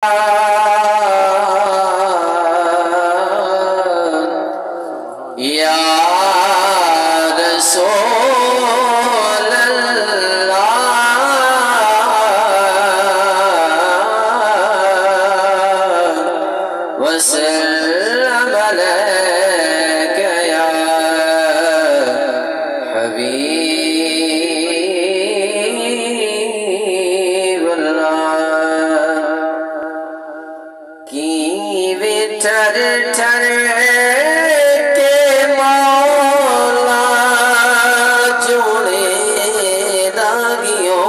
یا رسول اللہ وسلم علیک یا حبیب اللہ کی ٹھر ٹھر کے مولا جوڑے داغیوں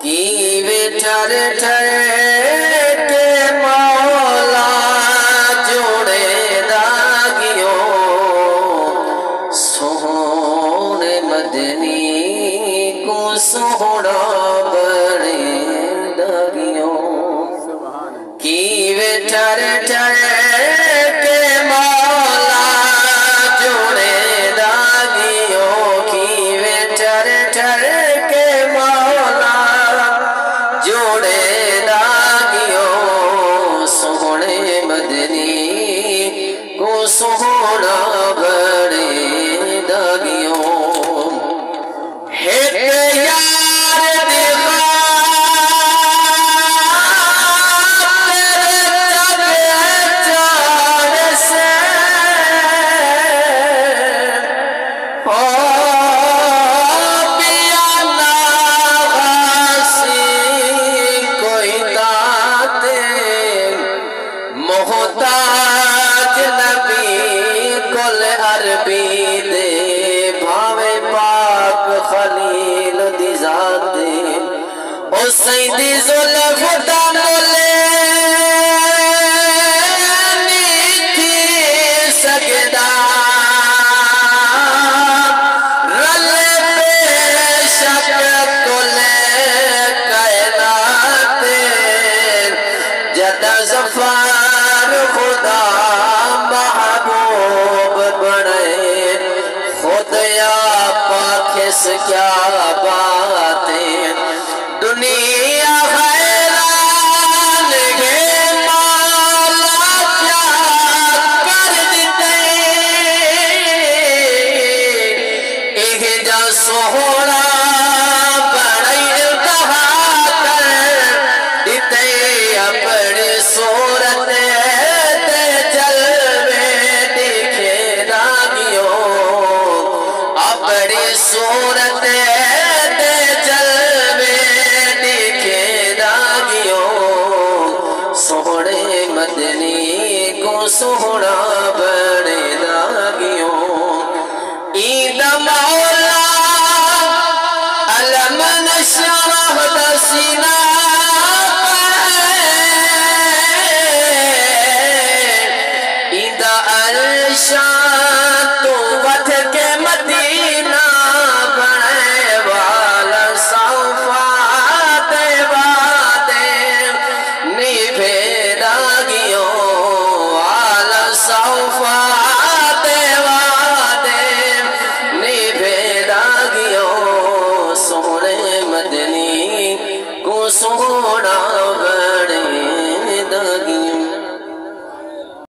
کی ٹھر ٹھر کے مولا جوڑے داغیوں سونے مدنی کو سوڑا بڑے داغیوں کی ٹھر ٹھر کے مولا جوڑے داغیوں کی ٹھر ٹھر کے مولا جوڑے داغیوں سونے مدنی کو سونا بڑے داغیوں محتاج نبی کل عربی دے بھاوے پاک خلیل دی ذات دے او سیدی زلف دا ملے نیتی سگدا رلے بے شک کل کائنات جدا زفار خدا محبوب بڑے خود یا پاکس کیا باتیں دنیا حیران ہے مولا کیا کر دیتے ایک جا سوڑا بڑی کہا کر دیتے اپنی صورت صورت دے جلوے دکھے داغیوں سوڑے مدنی کو سوڑا بڑے داغیوں عید مولا علم نشرح دسینا عید عرشا